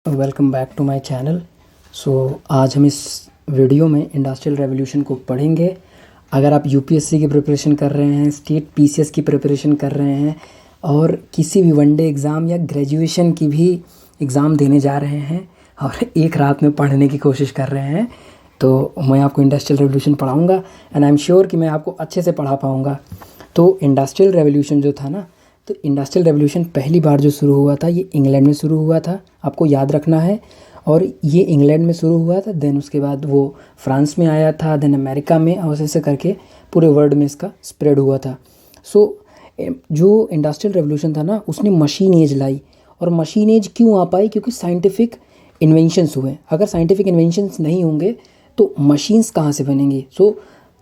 Welcome back to my channel. आज हम इस वीडियो में इंडस्ट्रियल रेवोल्यूशन को पढ़ेंगे। अगर आप यूपीएससी की प्रिपरेशन कर रहे हैं, स्टेट पीसीएस की प्रिपरेशन कर रहे हैं और किसी भी वनडे एग्ज़ाम या ग्रेजुएशन की भी एग्ज़ाम देने जा रहे हैं और एक रात में पढ़ने की कोशिश कर रहे हैं, तो मैं आपको इंडस्ट्रियल रेवोल्यूशन पढ़ाऊँगा एंड आई एम श्योर कि मैं आपको अच्छे से पढ़ा पाऊँगा। तो इंडस्ट्रियल रेवोल्यूशन जो था ना, तो इंडस्ट्रियल रेवोल्यूशन पहली बार जो शुरू हुआ था ये इंग्लैंड में शुरू हुआ था, आपको याद रखना है। और ये इंग्लैंड में शुरू हुआ था, देन उसके बाद वो फ्रांस में आया था, देन अमेरिका में, और ऐसे करके पूरे वर्ल्ड में इसका स्प्रेड हुआ था। जो इंडस्ट्रियल रेवोल्यूशन था ना, उसने मशीन एज लाई। और मशीन एज क्यों आ पाई? क्योंकि साइंटिफिक इन्वेंशंस हुए। अगर साइंटिफिक इन्वेंशंस नहीं होंगे तो मशीन्स कहाँ से बनेंगी?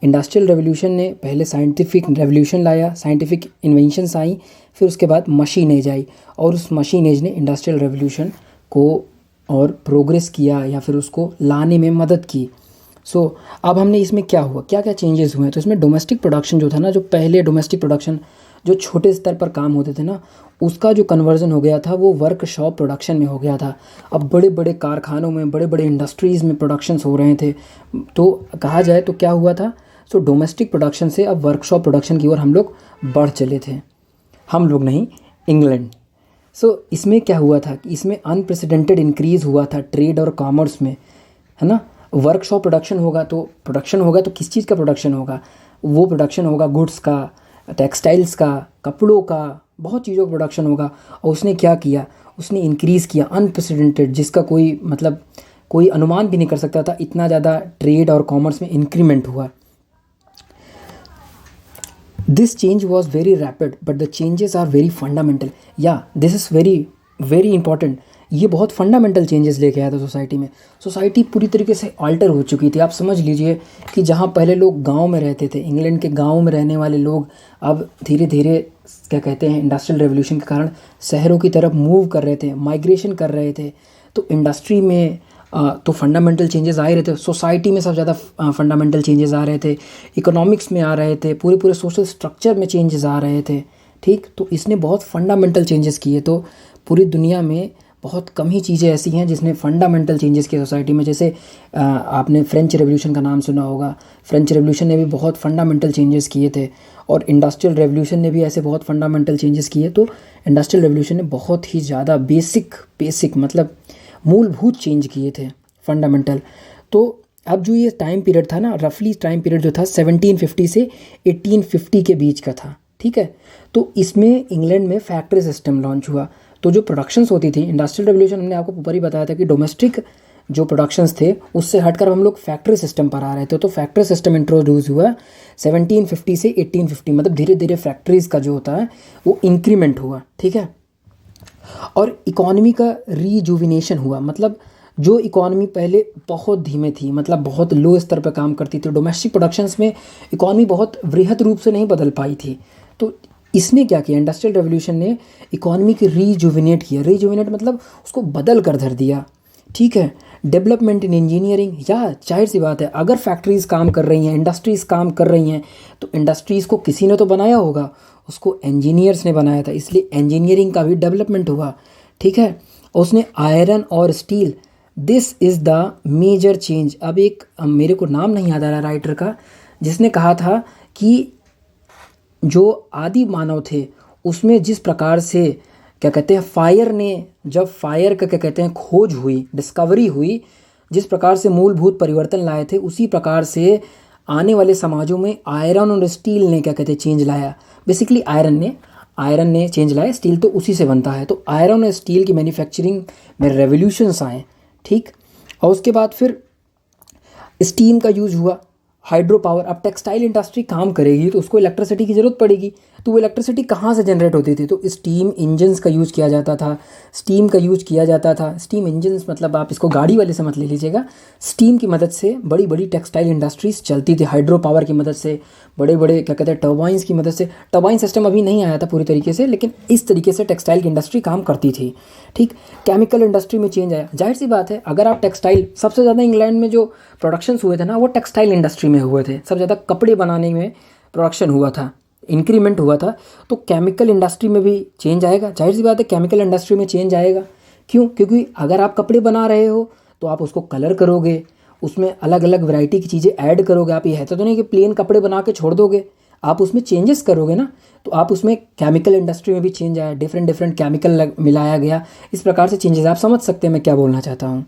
इंडस्ट्रियल रेवोल्यूशन ने पहले साइंटिफिक रेवोल्यूशन लाया, साइंटिफिक इन्वेंशंस आई, फिर उसके बाद मशीन एज आई और उस मशीन एज ने इंडस्ट्रियल रेवोल्यूशन को और प्रोग्रेस किया या फिर उसको लाने में मदद की। अब हमने इसमें क्या हुआ, क्या क्या चेंजेस हुए हैं? तो इसमें डोमेस्टिक प्रोडक्शन जो था ना, जो पहले डोमेस्टिक प्रोडक्शन जो छोटे स्तर पर काम होते थे ना, उसका जो कन्वर्जन हो गया था वो वर्कशॉप प्रोडक्शन में हो गया था। अब बड़े बड़े कारखानों में, बड़े बड़े इंडस्ट्रीज़ में प्रोडक्शंस हो रहे थे। तो कहा जाए तो क्या हुआ था, डोमेस्टिक प्रोडक्शन से अब वर्कशॉप प्रोडक्शन की ओर हम लोग बढ़ चले थे। हम लोग नहीं, इंग्लैंड। इसमें क्या हुआ था कि इसमें अनप्रेसिडेंटेड इंक्रीज़ हुआ था ट्रेड और कॉमर्स में, है ना। वर्कशॉप प्रोडक्शन होगा तो किस चीज़ का प्रोडक्शन होगा? वो प्रोडक्शन होगा गुड्स का, टेक्सटाइल्स का, कपड़ों का, बहुत चीज़ों का प्रोडक्शन होगा। और उसने क्या किया, उसने इंक्रीज़ किया अनप्रेसिडेंटेड, जिसका कोई अनुमान भी नहीं कर सकता था। इतना ज़्यादा ट्रेड और कॉमर्स में इंक्रीमेंट हुआ। This change was very rapid, but the changes are very fundamental. Yeah, this is very very important. ये बहुत फंडामेंटल चेंजेस लेके आया था सोसाइटी में। सोसाइटी पूरी तरीके से अल्टर हो चुकी थी। आप समझ लीजिए कि जहाँ पहले लोग गांव में रहते थे, इंग्लैंड के गांव में रहने वाले लोग अब धीरे धीरे क्या कहते हैं, इंडस्ट्रियल रेवोल्यूशन के कारण शहरों की तरफ मूव कर रहे थे, माइग्रेशन कर रहे थे। तो इंडस्ट्री में तो फंडामेंटल चेंजेस आ ही रहे थे। सोसाइटी में सबसे ज़्यादा फंडामेंटल चेंजेस आ रहे थे, इकोनॉमिक्स में आ रहे थे, पूरे सोशल स्ट्रक्चर में चेंजेस आ रहे थे। ठीक, तो इसने बहुत फंडामेंटल चेंजेस किए। तो पूरी दुनिया में बहुत कम ही चीज़ें ऐसी हैं जिसने फंडामेंटल चेंजेस किए सोसाइटी में। जैसे आपने फ्रेंच रेवोल्यूशन का नाम सुना होगा। फ्रेंच रेवोल्यूशन ने भी बहुत फंडामेंटल चेंजेस किए थे और इंडस्ट्रियल रेवोल्यूशन ने भी ऐसे बहुत फंडामेंटल चेंजेस किए। तो इंडस्ट्रियल रेवोल्यूशन ने बहुत ही ज़्यादा बेसिक मतलब मूलभूत चेंज किए थे, फंडामेंटल। तो अब जो ये टाइम पीरियड था ना, रफली टाइम पीरियड जो था 1750 से 1850 के बीच का था। ठीक है, तो इसमें इंग्लैंड में फैक्ट्री सिस्टम लॉन्च हुआ। तो जो प्रोडक्शंस होती थी, इंडस्ट्रियल रेवोल्यूशन हमने आपको ऊपर ही बताया था कि डोमेस्टिक जो प्रोडक्शंस थे उससे हटकर हम लोग फैक्ट्री सिस्टम पर आ रहे थे। तो फैक्ट्री सिस्टम इंट्रोड्यूस हुआ 1750 से 1850, मतलब धीरे धीरे फैक्ट्रीज़ का जो होता है वो इंक्रीमेंट हुआ। ठीक है, और इकॉनमी का रीजुविनेशन हुआ। मतलब जो इकॉनमी पहले बहुत धीमे थी, मतलब बहुत लो स्तर पर काम करती थी, डोमेस्टिक प्रोडक्शंस में इकॉनमी बहुत वृहद रूप से नहीं बदल पाई थी। तो इसने क्या किया, इंडस्ट्रियल रेवोल्यूशन ने इकॉनमी की रीजुविनेट किया। रीजुविनेट मतलब उसको बदल कर धर दिया। ठीक है, डेवलपमेंट इन इंजीनियरिंग, या जाहिर सी बात है अगर फैक्ट्रीज़ काम कर रही हैं, इंडस्ट्रीज़ काम कर रही हैं, तो इंडस्ट्रीज़ को किसी ने तो बनाया होगा, उसको इंजीनियर्स ने बनाया था, इसलिए इंजीनियरिंग का भी डेवलपमेंट हुआ। ठीक है, और उसने आयरन और steel, this is the major change. अब एक मेरे को नाम नहीं याद आ रहा राइटर का, जिसने कहा था कि जो आदि मानव थे उसमें जिस प्रकार से क्या कहते हैं, फायर ने, जब फायर का क्या कहते हैं खोज हुई, डिस्कवरी हुई, जिस प्रकार से मूलभूत परिवर्तन लाए थे, उसी प्रकार से आने वाले समाजों में आयरन और स्टील ने क्या कहते हैं चेंज लाया। बेसिकली आयरन ने चेंज लाया, स्टील तो उसी से बनता है। तो आयरन और स्टील की मैन्युफैक्चरिंग में रेवोल्यूशंस आए। ठीक, और उसके बाद फिर स्टीम का यूज़ हुआ, हाइड्रो पावर। अब टेक्सटाइल इंडस्ट्री काम करेगी तो उसको इलेक्ट्रिसिटी की ज़रूरत पड़ेगी। तो वो इलेक्ट्रिसिटी कहाँ से जनरेट होती थी? तो स्टीम इंजन्स का यूज़ किया जाता था। स्टीम इंजन्स मतलब आप इसको गाड़ी वाले से मत ले लीजिएगा। स्टीम की मदद से बड़ी बड़ी टेक्सटाइल इंडस्ट्रीज़ चलती थी, हाइड्रो पावर की मदद से, बड़े बड़े क्या कहते हैं टर्बाइंस की मदद से। टर्बाइन सिस्टम अभी नहीं आया था पूरी तरीके से, लेकिन इस तरीके से टेक्सटाइल की इंडस्ट्री काम करती थी। ठीक, केमिकल इंडस्ट्री में चेंज आया। जाहिर सी बात है, अगर आप टेक्सटाइल, सबसे ज़्यादा इंग्लैंड में जो प्रोडक्शंस हुए थे ना वो टेक्सटाइल इंडस्ट्री में हुए थे। सबसे ज़्यादा कपड़े बनाने में प्रोडक्शन हुआ था, इंक्रीमेंट हुआ था। तो केमिकल इंडस्ट्री में भी चेंज आएगा। जाहिर सी बात है केमिकल इंडस्ट्री में चेंज आएगा। क्यों? क्योंकि अगर आप कपड़े बना रहे हो तो आप उसको कलर करोगे, उसमें अलग अलग वैरायटी की चीज़ें ऐड करोगे। आप ये है तो नहीं कि प्लेन कपड़े बना के छोड़ दोगे, आप उसमें चेंजेस करोगे ना। तो आप उसमें केमिकल इंडस्ट्री में भी चेंज आया, डिफरेंट डिफरेंट केमिकल मिलाया गया, इस प्रकार से चेंजेस। आप समझ सकते हैं मैं क्या बोलना चाहता हूँ।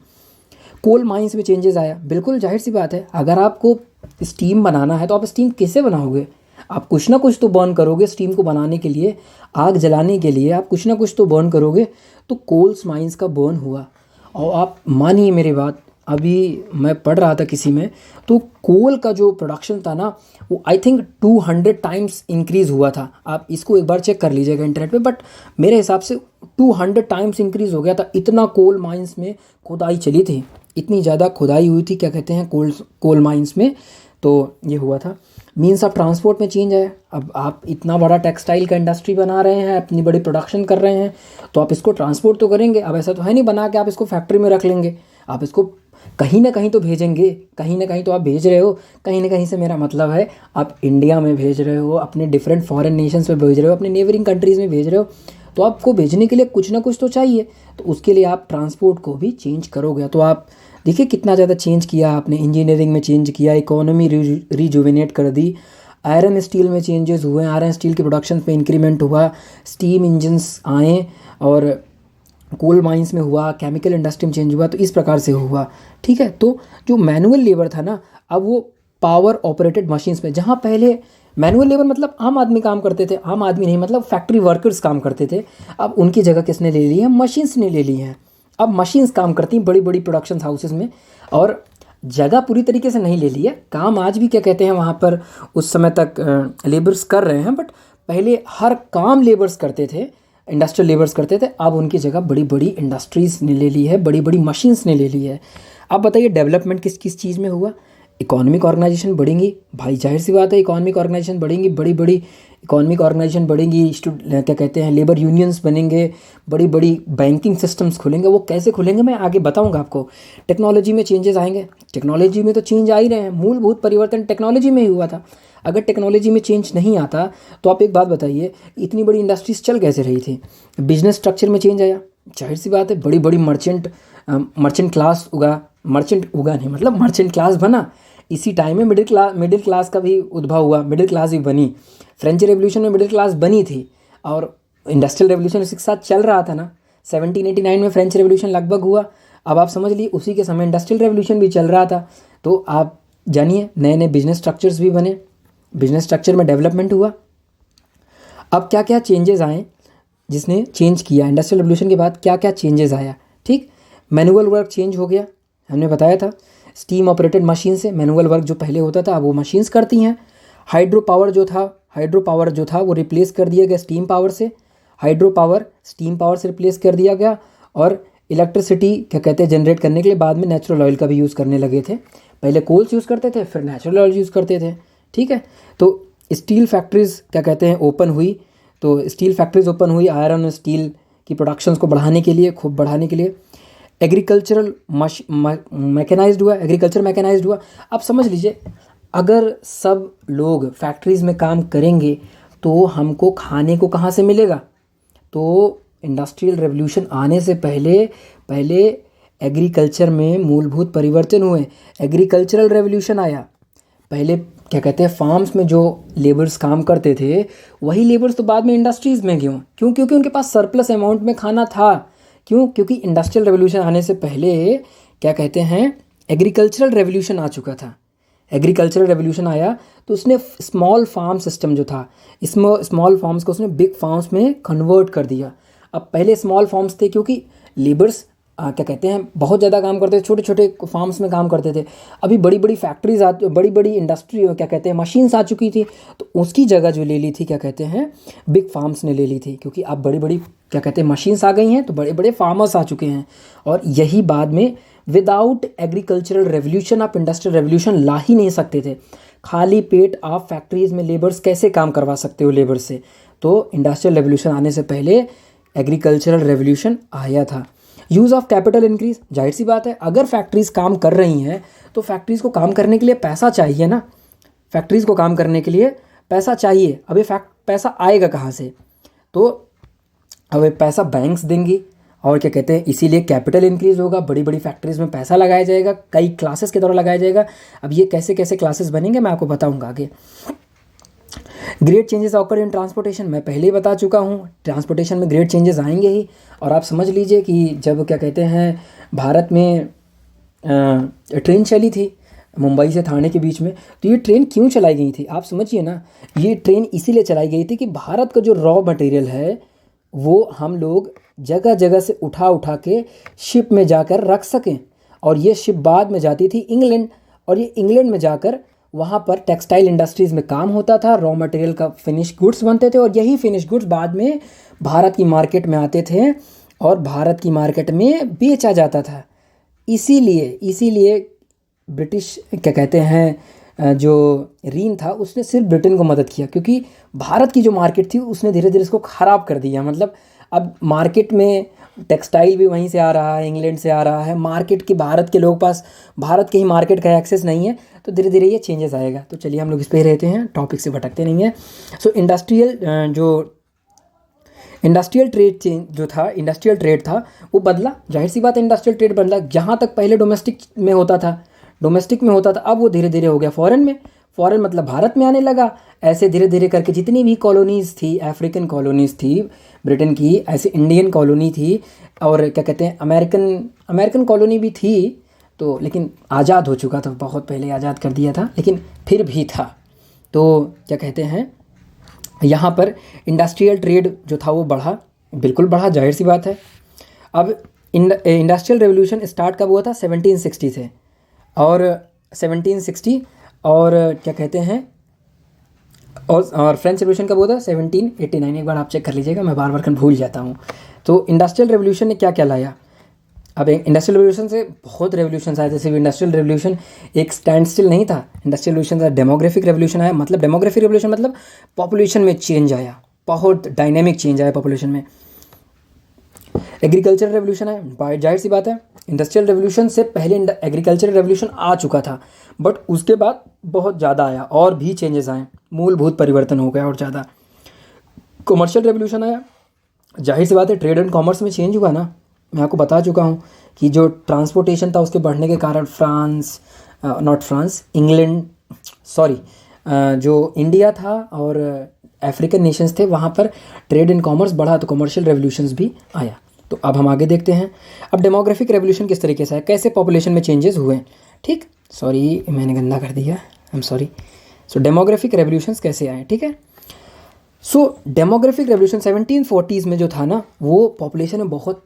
कोल माइंस में चेंजेस आया, बिल्कुल जाहिर सी बात है। अगर आपको स्टीम बनाना है तो आप स्टीम कैसे बनाओगे? आप कुछ ना कुछ तो बर्न करोगे स्टीम को बनाने के लिए, आग जलाने के लिए आप कुछ ना कुछ तो बर्न करोगे। तो कोल्स माइंस का बर्न हुआ। और आप मानिए मेरी बात, अभी मैं पढ़ रहा था किसी में, तो कोल का जो प्रोडक्शन था ना वो आई थिंक 200 टाइम्स इंक्रीज़ हुआ था। आप इसको एक बार चेक कर लीजिएगा इंटरनेट पे, बट मेरे हिसाब से 200 टाइम्स इंक्रीज़ हो गया था। इतना कोल माइंस में खुदाई चली थी, इतनी ज़्यादा खुदाई हुई थी, क्या कहते हैं, कोल माइंस में। तो ये हुआ था। मीन्स ऑफ ट्रांसपोर्ट में चेंज है। अब आप इतना बड़ा टेक्सटाइल का इंडस्ट्री बना रहे हैं, इतनी बड़ी प्रोडक्शन कर रहे हैं, तो आप इसको ट्रांसपोर्ट तो करेंगे। अब ऐसा तो है नहीं बना के आप इसको फैक्ट्री में रख लेंगे, आप इसको कहीं ना कहीं तो भेजेंगे, कहीं ना कहीं तो आप भेज रहे हो। कहीं ना कहीं से मेरा मतलब है आप इंडिया में भेज रहे हो, अपने डिफरेंट फॉरेन नेशंस में भेज रहे हो, अपने नेबरिंग कंट्रीज़ में भेज रहे हो, तो आपको भेजने के लिए कुछ ना कुछ तो चाहिए। तो उसके लिए आप ट्रांसपोर्ट को भी चेंज करोगे। तो आप देखिए कितना ज़्यादा चेंज किया आपने, इंजीनियरिंग में चेंज किया, इकोनॉमी रिजुविनेट कर दी, आयरन स्टील में चेंजेस हुए, आयरन स्टील के प्रोडक्शन पे इंक्रीमेंट हुआ, स्टीम इंजन्स आए, और कोल माइंस में हुआ, केमिकल इंडस्ट्री में चेंज हुआ। तो इस प्रकार से हुआ, ठीक है। तो जो मैनुअल लेबर था ना, अब वो पावर ऑपरेटेड मशीन्स में, जहाँ पहले मैनुअल लेबर मतलब आम आदमी काम करते थे, आम आदमी नहीं मतलब फैक्ट्री वर्कर्स काम करते थे, अब उनकी जगह किसने ले ली है? मशीन्स ने ले ली हैं। अब मशीन्स काम करती हैं बड़ी बड़ी प्रोडक्शन हाउसेस में, और जगह पूरी तरीके से नहीं ले ली है, काम आज भी क्या कहते हैं वहाँ पर उस समय तक लेबर्स कर रहे हैं, बट पहले हर काम लेबर्स करते थे, इंडस्ट्रियल लेबर्स करते थे। अब उनकी जगह बड़ी बड़ी इंडस्ट्रीज़ ने ले ली है, बड़ी बड़ी मशीन्स ने ले ली है। अब बताइए डेवलपमेंट किस किस चीज़ में हुआ? इकोनॉमिक ऑर्गेनाइजेशन बढ़ेंगी, भाई जाहिर सी बात है इकोनॉमिक ऑर्गेनाइजेशन बढ़ेंगी, बड़ी बड़ी इकोनॉमिक ऑर्गेनाइजेशन बढ़ेंगी, क्या कहते हैं, लेबर यूनियंस बनेंगे, बड़ी बड़ी बैंकिंग सिस्टम्स खुलेंगे। वो कैसे खुलेंगे मैं आगे बताऊंगा आपको। टेक्नोलॉजी में चेंजेस आएंगे, टेक्नोलॉजी में तो चेंज आ ही रहे हैं, मूलभूत परिवर्तन टेक्नोलॉजी में ही हुआ था। अगर टेक्नोलॉजी में चेंज नहीं आता तो आप एक बात बताइए, इतनी बड़ी इंडस्ट्रीज चल कैसे रही थी? बिजनेस स्ट्रक्चर में चेंज आया, जाहिर सी बात है बड़ी बड़ी मर्चेंट क्लास उगा, मर्चेंट उगा नहीं मतलब मर्चेंट क्लास बना। इसी टाइम में मिडिल क्लास का भी उद्भव हुआ, मिडिल क्लास भी बनी। फ्रेंच रेवोल्यूशन में मिडिल क्लास बनी थी, और इंडस्ट्रियल रेवोल्यूशन उसके साथ चल रहा था ना। 1789 में फ्रेंच रेवोल्यूशन लगभग हुआ, अब आप समझ लीजिए उसी के समय इंडस्ट्रियल रेवोल्यूशन भी चल रहा था। तो आप जानिए नए नए बिजनेस स्ट्रक्चर्स भी बने, बिजनेस स्ट्रक्चर में डेवलपमेंट हुआ। अब क्या क्या चेंजेस आए जिसने चेंज किया, इंडस्ट्रियल रेवोल्यूशन के बाद क्या क्या चेंजेस आया? ठीक, मैनुअल वर्क चेंज हो गया, हमने बताया था। स्टीम ऑपरेटेड मशीन से मैनुअल वर्क जो पहले होता था अब वो मशीन्स करती हैं। हाइड्रो पावर जो था वो रिप्लेस कर दिया गया स्टीम पावर से, हाइड्रो पावर स्टीम पावर से रिप्लेस कर दिया गया। और इलेक्ट्रिसिटी क्या कहते हैं जनरेट करने के लिए बाद में नेचुरल ऑयल का भी यूज़ करने लगे थे। पहले कोल्स यूज़ करते थे, फिर नेचुरल ऑयल यूज़ करते थे, ठीक है। तो स्टील फैक्ट्रीज क्या कहते हैं ओपन हुई, तो स्टील फैक्ट्रीज ओपन हुई आयरन और स्टील की प्रोडक्शंस को बढ़ाने के लिए, खूब बढ़ाने के लिए। एग्रीकल्चरल मैकेनाइज्ड हुआ, एग्रीकल्चर मैकेनाइज्ड हुआ। आप समझ लीजिए अगर सब लोग फैक्ट्रीज़ में काम करेंगे तो हमको खाने को कहाँ से मिलेगा? तो इंडस्ट्रियल रेवोल्यूशन आने से पहले पहले एग्रीकल्चर में मूलभूत परिवर्तन हुए। एग्रीकल्चरल रेवोल्यूशन आया, पहले क्या कहते हैं फार्म्स में जो लेबर्स काम करते थे वही लेबर्स तो बाद में इंडस्ट्रीज़ में क्यों? क्योंकि उनके पास सरप्लस अमाउंट में खाना था। क्यों? क्योंकि इंडस्ट्रियल रेवोल्यूशन आने से पहले क्या कहते हैं एग्रीकल्चरल रेवोल्यूशन आ चुका था। एग्रीकल्चरल रेवोल्यूशन आया तो उसने स्मॉल फार्म सिस्टम जो था, स्मॉल फार्म्स को उसने बिग फार्म्स में कन्वर्ट कर दिया। अब पहले स्मॉल फार्म्स थे क्योंकि लेबर्स क्या कहते हैं बहुत ज़्यादा काम करते थे, छोटे छोटे फार्म्स में काम करते थे। अभी बड़ी बड़ी फैक्ट्रीज बड़ी बड़ी इंडस्ट्री क्या कहते हैं मशीन्स आ चुकी थी, तो उसकी जगह जो ले ली थी क्या कहते हैं बिग फार्म्स ने ले ली थी। क्योंकि अब बड़ी बड़ी क्या कहते हैं मशीन्स आ गई हैं तो बड़े बड़े फार्मर्स आ चुके हैं। और यही बाद में विदाउट एग्रीकल्चरल रेवोल्यूशन आप इंडस्ट्रियल रेवोल्यूशन ला ही नहीं सकते थे। खाली पेट आप फैक्ट्रीज में लेबर्स कैसे काम करवा सकते हो लेबर से? तो इंडस्ट्रियल रेवोल्यूशन आने से पहले एग्रीकल्चरल रेवोल्यूशन आया था। यूज़ ऑफ कैपिटल इंक्रीज, जाहिर सी बात है अगर फैक्ट्रीज़ काम कर रही हैं तो फैक्ट्रीज़ को काम करने के लिए पैसा चाहिए ना, फैक्ट्रीज़ को काम करने के लिए पैसा चाहिए। अब ये पैसा आएगा कहाँ से? तो अब ये पैसा बैंक्स देंगी, और क्या कहते हैं, इसीलिए कैपिटल इंक्रीज़ होगा, बड़ी बड़ी फैक्ट्रीज़ में पैसा लगाया जाएगा, कई क्लासेस के द्वारा लगाया जाएगा। अब ये कैसे कैसे क्लासेस बनेंगे मैं आपको बताऊंगा आगे। Great changes occur in transportation, मैं पहले ही बता चुका हूँ, ट्रांसपोर्टेशन में ग्रेट चेंजेस आएंगे ही। और आप समझ लीजिए कि जब क्या कहते हैं भारत में ट्रेन चली थी मुंबई से ठाणे के बीच में, तो ये ट्रेन क्यों चलाई गई थी आप समझिए ना। ये ट्रेन इसीलिए चलाई गई थी कि भारत का जो रॉ मटेरियल है वो हम लोग जगह जगह से उठा उठा के शिप में जाकर रख सकें। और ये शिप बाद में जाती थी इंग्लैंड, और ये इंग्लैंड में जाकर वहाँ पर टेक्सटाइल इंडस्ट्रीज़ में काम होता था, रॉ मटेरियल का फिनिश गुड्स बनते थे, और यही फिनिश गुड्स बाद में भारत की मार्केट में आते थे और भारत की मार्केट में बेचा जाता था। इसीलिए ब्रिटिश क्या कहते हैं जो रीन था उसने सिर्फ ब्रिटेन को मदद किया, क्योंकि भारत की जो मार्केट थी उसने धीरे धीरे इसको ख़राब कर दिया। मतलब अब मार्केट में टेक्सटाइल भी वहीं से आ रहा है, इंग्लैंड से आ रहा है, मार्केट की भारत के लोगों के पास भारत के ही मार्केट का एक्सेस नहीं है, तो धीरे धीरे ये चेंजेस आएगा। तो चलिए हम लोग इस पे ही रहते हैं, टॉपिक से भटकते नहीं हैं। सो इंडस्ट्रियल ट्रेड चेंज जो था, इंडस्ट्रियल ट्रेड था वो बदला, जाहिर सी बात है इंडस्ट्रियल ट्रेड बदला। जहाँ तक पहले डोमेस्टिक में होता था, अब वो धीरे धीरे हो गया फॉरेन में, फॉरेन मतलब भारत में आने लगा। ऐसे धीरे धीरे करके जितनी भी कॉलोनीज़ थी, अफ्रीकन कॉलोनीज़ थी ब्रिटेन की, ऐसे इंडियन कॉलोनी थी, और क्या कहते हैं अमेरिकन कॉलोनी भी थी, तो लेकिन आज़ाद हो चुका था, बहुत पहले आज़ाद कर दिया था, लेकिन फिर भी था। तो क्या कहते हैं यहाँ पर इंडस्ट्रियल ट्रेड जो था वो बढ़ा, बिल्कुल बढ़ा, जाहिर सी बात है। अब इंडस्ट्रियल रेवोल्यूशन स्टार्ट कब हुआ था? 1760 से, और 1760, और क्या कहते हैं और फ्रेंच रेवोल्यूशन कब हुआ था? 1789। एक बार आप चेक कर लीजिएगा, मैं बार बार भूल जाता हूँ। तो इंडस्ट्रियल रेवोल्यूशन ने क्या क्या लाया? अब इंडस्ट्रियल रेवोल्यूशन से बहुत रेवोल्यूशन आए, जैसे इंडस्ट्रियल रेवोल्यूशन एक स्टैंड स्टिल नहीं था, इंडस्ट्रियल रेवोल्यूशन था डेमोग्राफिक रेवोल्यूशन आया। मतलब डेमोग्राफिक रेवोल्यूशन मतलब पॉपुलेशन में चेंज आया, बहुत डायनेमिक चेंज आया पॉपुलेशन में। एग्रीकल्चर रेवोल्यूशन आया, जाहिर सी बात है इंडस्ट्रियल रेवोल्यूशन से पहले एग्रीकल्चर रेवोल्यूशन आ चुका था, बट उसके बाद बहुत ज़्यादा आया और भी चेंजेस आए, मूलभूत परिवर्तन हो गया और ज़्यादा। कमर्शियल रेवोल्यूशन आया, जाहिर सी बात है ट्रेड एंड कॉमर्स में चेंज हुआ ना। मैं आपको बता चुका हूँ कि जो ट्रांसपोर्टेशन था उसके बढ़ने के कारण जो इंडिया था और अफ्रीकन नेशंस थे वहाँ पर ट्रेड एंड कॉमर्स बढ़ा, तो कमर्शियल रेवोल्यूशंस भी आया। तो अब हम आगे देखते हैं, अब डेमोग्राफिक रेवोल्यूशन किस तरीके से है, कैसे पॉपुलेशन में चेंजेस हुए। ठीक, सॉरी मैंने गंदा कर दिया, I am sorry. So demographic revolutions कैसे आए, ठीक है। सो डेमोग्राफिक रेवोल्यूशन 1740s में जो था ना, वो पॉपुलेशन में बहुत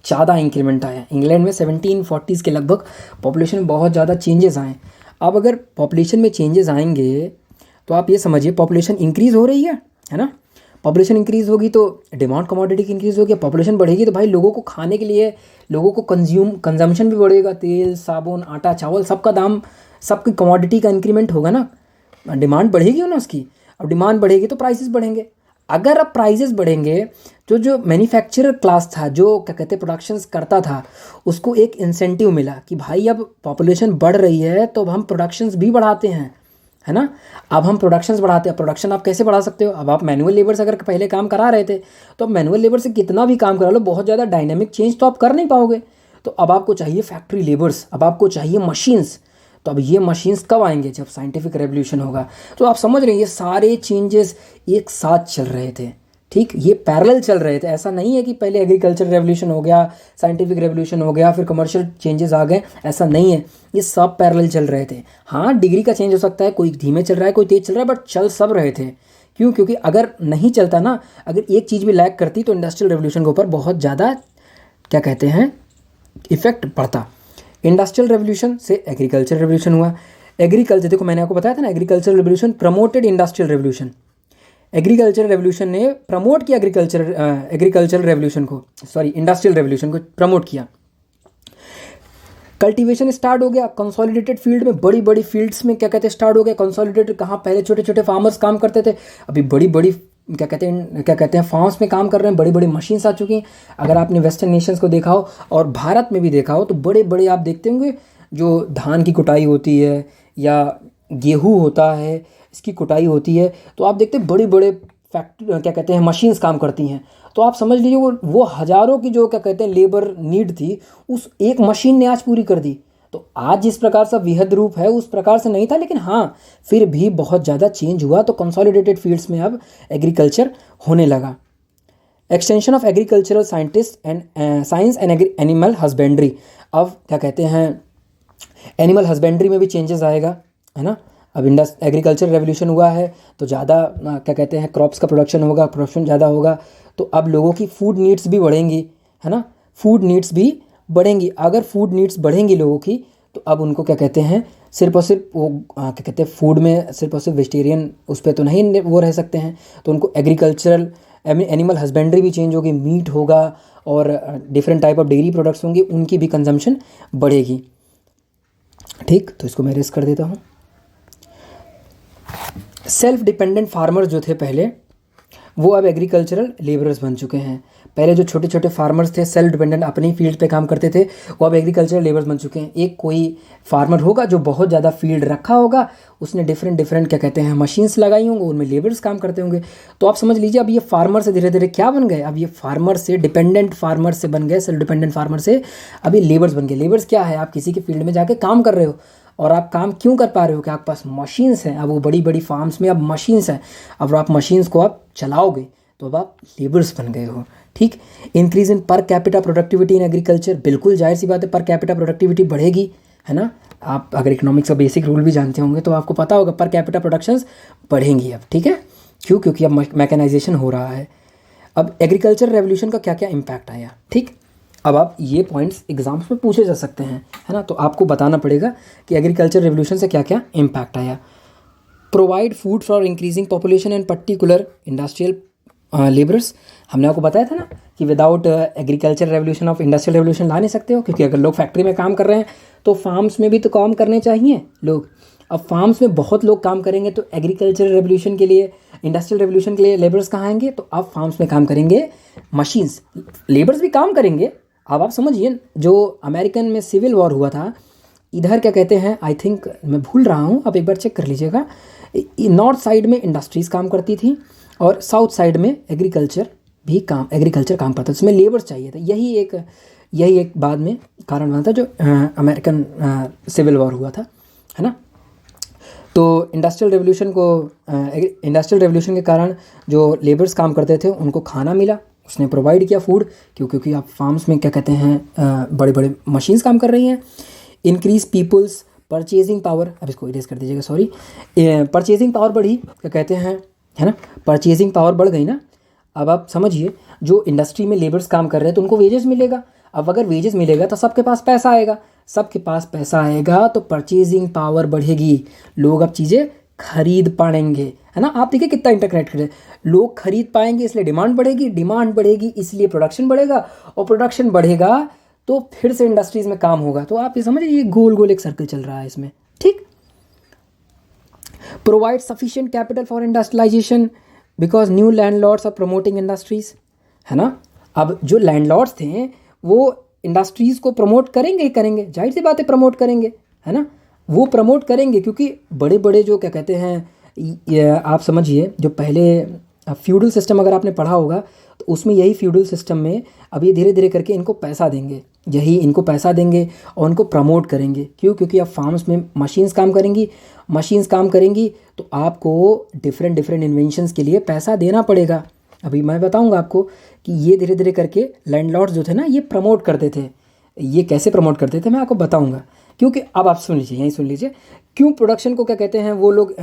ज़्यादा इंक्रीमेंट आया। इंग्लैंड में 1740s के लगभग पॉपुलेशन में बहुत ज़्यादा चेंजेस आए। अब अगर पॉपुलेशन में चेंजेस आएंगे तो आप ये समझिए पॉपुलेशन इंक्रीज़ हो रही है ना। पॉपुलेशन इंक्रीज़ होगी तो डिमांड कमोडिटी की इंक्रीज़ होगी, पॉपुलेशन बढ़ेगी तो भाई लोगों को खाने के लिए, लोगों को कंजम्पशन भी बढ़ेगा, तेल साबुन आटा चावल सबका दाम, सबकी कमोडिटी का इंक्रीमेंट होगा ना, डिमांड बढ़ेगी ना उसकी। अब डिमांड बढ़ेगी तो प्राइसेस बढ़ेंगे। अगर अब प्राइसेस बढ़ेंगे तो जो मैन्युफैक्चरर क्लास था, जो क्या कहते हैं प्रोडक्शंस करता था, उसको एक इंसेंटिव मिला कि भाई अब पॉपुलेशन बढ़ रही है तो अब हम प्रोडक्शंस भी बढ़ाते हैं, है ना। अब हम प्रोडक्शंस बढ़ाते हैं। प्रोडक्शन आप कैसे बढ़ा सकते हो? अब आप मैनुअल लेबर से अगर पहले काम करा रहे थे तो अब मैनुअल लेबर से कितना भी काम करा लो, बहुत ज़्यादा डायनेमिक चेंज तो आप कर नहीं पाओगे। तो अब आपको चाहिए फैक्ट्री लेबर्स, अब आपको चाहिए मशीन्स। तो अब ये मशीन्स कब आएंगे? जब साइंटिफिक रेवोल्यूशन होगा। तो आप समझ रहे हैं ये सारे चेंजेस एक साथ चल रहे थे, ठीक, ये पैरेलल चल रहे थे। ऐसा नहीं है कि पहले एग्रीकल्चर रेवोल्यूशन हो गया, साइंटिफिक रेवोल्यूशन हो गया, फिर कमर्शियल चेंजेस आ गए, ऐसा नहीं है। ये सब पैरेलल चल रहे थे। हाँ, डिग्री का चेंज हो सकता है, कोई धीमे चल रहा है कोई तेज चल रहा है, बट चल सब रहे थे। क्यों? क्योंकि अगर नहीं चलता ना, अगर एक चीज़ भी लैग करती तो इंडस्ट्रियल रेवोल्यूशन के ऊपर बहुत ज़्यादा क्या कहते हैं इफेक्ट पड़ता। इंडस्ट्रियल रेवोल्यूशन से एग्रीकल्चर रेवोल्यूशन हुआ। एग्रीकल्चर, देखो मैंने आपको बताया था ना, agriculture revolution promoted industrial revolution. Agriculture revolution ने प्रमोट किया एग्रीकल्चर रेवोल्यूशन को, सॉरी इंडस्ट्रियल रेवोल्यूशन को प्रमोट किया। कल्टीवेशन स्टार्ट हो गया, कंसोलिडेटेड फील्ड में, बड़ी बड़ी फील्ड्स में क्या कहते हैं स्टार्ट हो गया कंसोलिडेटेड। कहाँ पहले छोटे छोटे फार्मर्स काम करते थे, अभी बड़ी बड़ी क्या कहते हैं फार्म्स में काम कर रहे हैं, बड़ी बड़ी मशीन्स आ चुकी हैं। अगर आपने वेस्टर्न नेशंस को देखा हो और भारत में भी देखा हो तो बड़े बड़े आप देखते होंगे जो धान की कुटाई होती है या गेहूँ होता है, इसकी कुटाई होती है, तो आप देखते हैं बड़े बड़े फैक्ट्री क्या कहते हैं मशीन्स काम करती हैं। तो आप समझ लीजिए वो हज़ारों की जो क्या कहते हैं लेबर नीड थी, उस एक मशीन ने आज पूरी कर दी। तो आज जिस प्रकार से विहद रूप है उस प्रकार से नहीं था, लेकिन हाँ फिर भी बहुत ज़्यादा चेंज हुआ। तो कंसोलिडेटेड फील्ड्स में अब एग्रीकल्चर होने लगा। Extension of agricultural scientist and science and animal husbandry. अब क्या कहते हैं एनिमल हस्बेंड्री में भी चेंजेस आएगा, है ना। अब एग्रीकल्चर रेवोल्यूशन हुआ है तो ज़्यादा क्या कहते हैं क्रॉप्स का प्रोडक्शन होगा, प्रोडक्शन ज़्यादा होगा, तो अब लोगों की फूड नीड्स भी बढ़ेंगी, है ना। फूड नीड्स भी बढ़ेंगी। अगर फूड नीड्स बढ़ेंगी लोगों की तो अब उनको क्या कहते हैं सिर्फ और सिर्फ वो क्या कहते हैं फूड में सिर्फ और सिर्फ वेजिटेरियन उस पर तो नहीं वो रह सकते हैं, तो उनको एग्रीकल्चरल एनिमल हस्बेंड्री भी चेंज होगी, मीट होगा और different type of dairy products होंगे, उनकी भी कंजम्पशन बढ़ेगी। ठीक, तो इसको मैं रेस कर देता हूँ। सेल्फ डिपेंडेंट फार्मर्स जो थे पहले, वो अब एग्रीकल्चरल लेबरर्स बन चुके हैं। पहले जो छोटे छोटे फार्मर्स थे सेल्फ डिपेंडेंट अपनी फील्ड पे काम करते थे, वो अब एग्रीकल्चरल लेबर्स बन चुके हैं। एक कोई फार्मर होगा जो बहुत ज़्यादा फील्ड रखा होगा, उसने डिफरेंट डिफरेंट क्या कहते हैं मशीन्स लगाई होंगी, उनमें लेबर्स काम करते होंगे। तो आप समझ लीजिए अब ये फार्मर से धीरे धीरे क्या बन गए, अब ये फार्मर से डिपेंडेंट फार्मर से बन गए, सेल्फ डिपेंडेंट फार्मर से अब ये लेबर्स बन गए। लेबर्स क्या है, आप किसी के फील्ड में जाके काम कर रहे हो, और आप काम क्यों कर पा रहे हो कि आपके पास मशीन्स हैं। अब वो बड़ी बड़ी फार्म्स में अब मशीन्स हैं, अब आप मशीन्स को आप चलाओगे तो अब आप लेबर्स बन गए हो। ठीक, increase in per capita productivity in agriculture, बिल्कुल जाहिर सी बात है पर कैपिटा प्रोडक्टिविटी बढ़ेगी, है ना। आप अगर इकोनॉमिक्स का बेसिक रूल भी जानते होंगे तो आपको पता होगा पर कैपिटा प्रोडक्शंस बढ़ेंगी अब। ठीक है, क्यों, क्योंकि अब मैकेनाइजेशन हो रहा है। अब एग्रीकल्चर रेवोल्यूशन का क्या क्या इम्पैक्ट आया। ठीक, अब आप ये पॉइंट्स एग्जाम्स में पूछे जा सकते हैं, है ना। तो आपको बताना पड़ेगा कि एग्रीकल्चर रेवोल्यूशन से क्या क्या इम्पैक्ट आया। Provide food for increasing population and particular industrial labours. हमने आपको बताया था ना कि without agriculture revolution of industrial revolution ला नहीं सकते हो, क्योंकि अगर लोग फैक्ट्री में काम कर रहे हैं तो फार्म्स में भी तो काम करने चाहिए लोग। अब फार्म्स में बहुत लोग काम करेंगे तो एग्रीकल्चर रेवोल्यूशन के लिए, इंडस्ट्रियल रेवोल्यूशन के लिए लेबर्स कहाँ आएंगे, तो अब फार्म्स में काम करेंगे मशीन्स, लेबर्स भी काम करेंगे। अब आप समझिए जो अमेरिकन में सिविल वॉर हुआ था, इधर क्या कहते हैं, आई थिंक मैं भूल रहा हूँ, आप एक बार चेक कर लीजिएगा, नॉर्थ साइड में इंडस्ट्रीज़ काम करती थी और साउथ साइड में एग्रीकल्चर काम करता था, उसमें लेबर्स चाहिए था। यही एक बाद में कारण बना था जो अमेरिकन सिविल वॉर हुआ था, है ना। तो इंडस्ट्रियल रेवोल्यूशन के कारण जो लेबर्स काम करते थे उनको खाना मिला, उसने प्रोवाइड किया फूड, क्योंकि आप फार्म्स में क्या कहते हैं बड़े बड़े मशीन्स काम कर रही हैं। इंक्रीज पीपल्स परचेजिंग पावर, अब इसको इरेज कर दीजिएगा, सॉरी, परचेजिंग पावर बढ़ी, क्या कहते हैं, है ना, परचेजिंग पावर बढ़ गई ना। अब आप समझिए जो इंडस्ट्री में लेबर्स काम कर रहे हैं तो उनको वेजेस मिलेगा। अब अगर वेजेस मिलेगा तो सबके पास पैसा आएगा, सबके पास पैसा आएगा तो परचेजिंग पावर बढ़ेगी, लोग अब चीज़ें खरीद पाएंगे, है ना। आप देखिए कितना इंटरकनेक्ट है, लोग खरीद पाएंगे इसलिए डिमांड बढ़ेगी, डिमांड बढ़ेगी इसलिए प्रोडक्शन बढ़ेगा, और प्रोडक्शन बढ़ेगा तो फिर से इंडस्ट्रीज में काम होगा। तो आप ये समझिए ये गोल गोल एक सर्कल चल रहा है इसमें। ठीक, provide sufficient capital for industrialisation because new landlords are promoting industries, है ना। अब जो लैंडलॉर्ड्स थे वो इंडस्ट्रीज़ को प्रमोट करेंगे, जाहिर सी बात है प्रमोट करेंगे, है ना। वो प्रमोट करेंगे क्योंकि बड़े बड़े जो क्या कहते हैं, आप समझिए जो पहले फ्यूडल सिस्टम अगर आपने पढ़ा होगा तो उसमें यही फ्यूडल सिस्टम में अब ये धीरे धीरे करके इनको पैसा देंगे, इनको पैसा देंगे और उनको प्रमोट करेंगे। क्यों, क्योंकि अब फार्म्स में मशीन्स काम करेंगी तो आपको डिफरेंट इन्वेंशंस के लिए पैसा देना पड़ेगा। अभी मैं बताऊंगा आपको कि ये धीरे धीरे करके लैंडलॉर्ड्स जो थे ना ये प्रमोट करते थे। ये कैसे प्रमोट करते थे मैं आपको बताऊंगा, क्योंकि अब आप सुन लीजिए क्यों प्रोडक्शन को क्या कहते हैं वो लोग